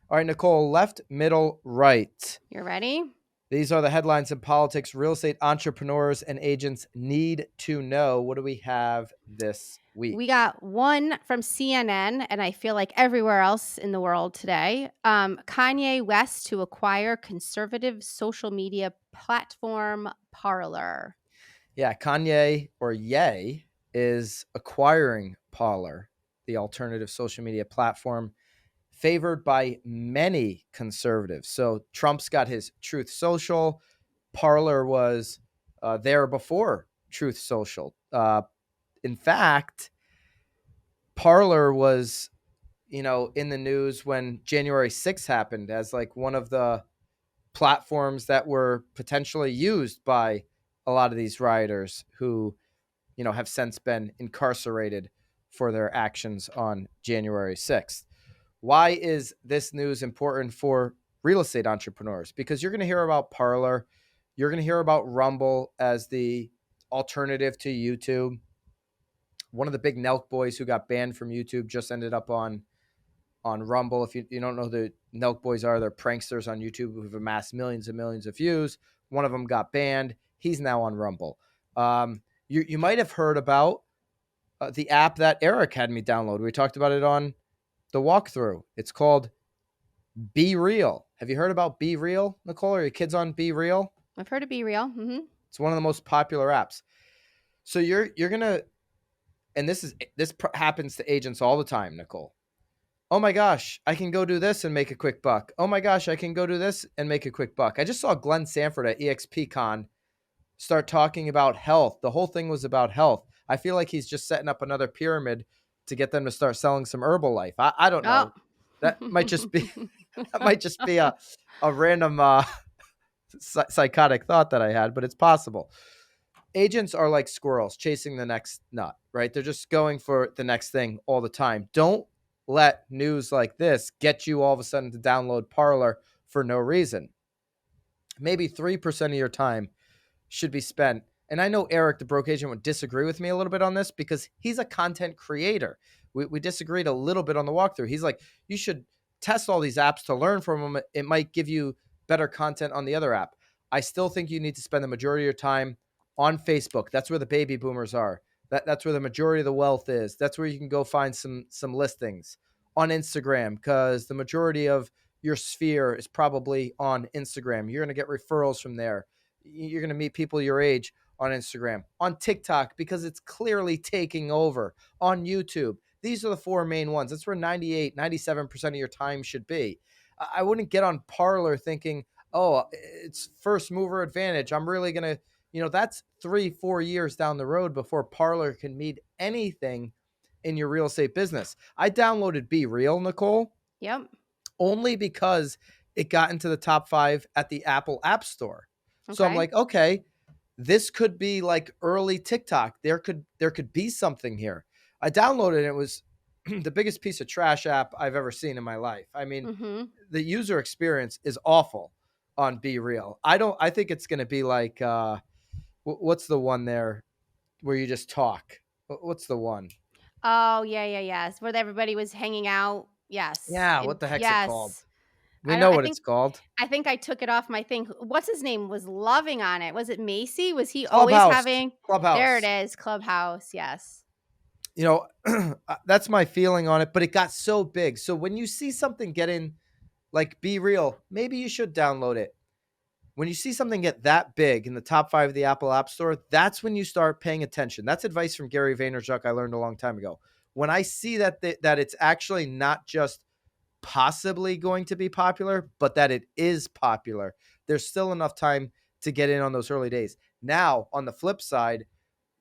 All right, Nicole, left, middle, right. You're ready? These are the headlines in politics real estate entrepreneurs and agents need to know. What do we have this week? We got one from CNN, and I feel like everywhere else in the world today. Kanye West to acquire conservative social media platform Parler. Yeah, Kanye or Ye is acquiring Parler, the alternative social media platform favored by many conservatives. So Trump's got his Truth Social. Parler was there before Truth Social. In fact, Parler was, in the news when January 6th happened as like one of the platforms that were potentially used by a lot of these rioters who, have since been incarcerated for their actions on January 6th. Why is this news important for real estate entrepreneurs? Because you're going to hear about Parler. You're going to hear about Rumble as the alternative to YouTube. One of the big Nelk boys who got banned from YouTube just ended up on Rumble. If you don't know who the Nelk boys are, they're pranksters on YouTube who've amassed millions and millions of views. One of them got banned. He's now on Rumble. You might have heard about the app that Eric had me download. We talked about it on the walkthrough. It's called Be Real. Have you heard about Be Real, Nicole? Are your kids on Be Real? I've heard it Be Real. Mm-hmm. It's one of the most popular apps. So you're gonna, and this happens to agents all the time, Nicole. Oh my gosh, I can go do this and make a quick buck. Oh my gosh, I can go do this and make a quick buck. I just saw Glenn Sanford at EXPCon start talking about health. The whole thing was about health. I feel like he's just setting up another pyramid to get them to start selling some Herbalife. I don't know. Oh. That might just be a random psychotic thought that I had, but it's possible. Agents are like squirrels chasing the next nut, right? They're just going for the next thing all the time. Don't let news like this get you all of a sudden to download Parler for no reason. Maybe 3% of your time should be spent. And I know Eric, the broke agent, would disagree with me a little bit on this because he's a content creator. We disagreed a little bit on the walkthrough. He's like, you should test all these apps to learn from them. It might give you better content on the other app. I still think you need to spend the majority of your time on Facebook. That's where the baby boomers are. That's where the majority of the wealth is. That's where you can go find some listings. On Instagram, because the majority of your sphere is probably on Instagram. You're going to get referrals from there. You're going to meet people your age on Instagram, on TikTok, because it's clearly taking over, on YouTube. These are the four main ones. That's where 98, 97% of your time should be. I wouldn't get on Parler thinking, oh, it's first mover advantage. I'm really going to, that's 3-4 years down the road before Parler can meet anything in your real estate business. I downloaded Be Real, Nicole. Yep. Only because it got into the top 5 at the Apple App Store. So I'm Okay. like, okay, this could be like early TikTok. There could be something here. I downloaded it. It was the biggest piece of trash app I've ever seen in my life. I mean, the user experience is awful on Be Real. I think it's going to be like, what's the one there where you just talk? What's the one? Oh, yes. Where everybody was hanging out. Yes. Yeah, what the heck's it called? Yes. We know what it's called. I think I took it off my thing. What's his name was loving on it. Was it Macy? Was he always Clubhouse. having? Clubhouse. There it is. Clubhouse. Yes. That's my feeling on it, but it got so big. So when you see something getting like Be Real, maybe you should download it. When you see something get that big in the top 5 of the Apple App Store, that's when you start paying attention. That's advice from Gary Vaynerchuk I learned a long time ago. When I see that it's actually not just possibly going to be popular, but that it is popular, there's still enough time to get in on those early days. Now, on the flip side,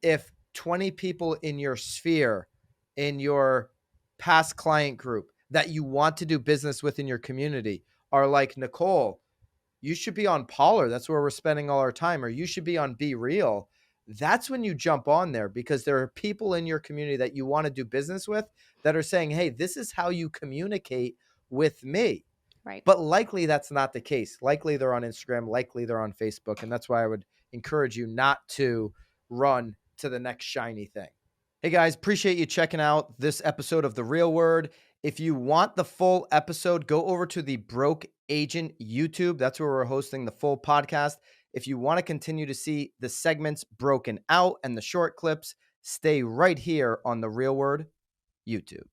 if 20 people in your sphere, in your past client group that you want to do business with in your community are like, Nicole, you should be on Parler. That's where we're spending all our time. Or you should be on Be Real. That's when you jump on there because there are people in your community that you want to do business with that are saying, hey, this is how you communicate with me. Right. But likely that's not the case. Likely they're on Instagram. Likely they're on Facebook. And that's why I would encourage you not to run to the next shiny thing. Hey guys, appreciate you checking out this episode of The Real Word. If you want the full episode, go over to the Broke Agent YouTube. That's where we're hosting the full podcast. If you want to continue to see the segments broken out and the short clips, stay right here on the Real Word YouTube.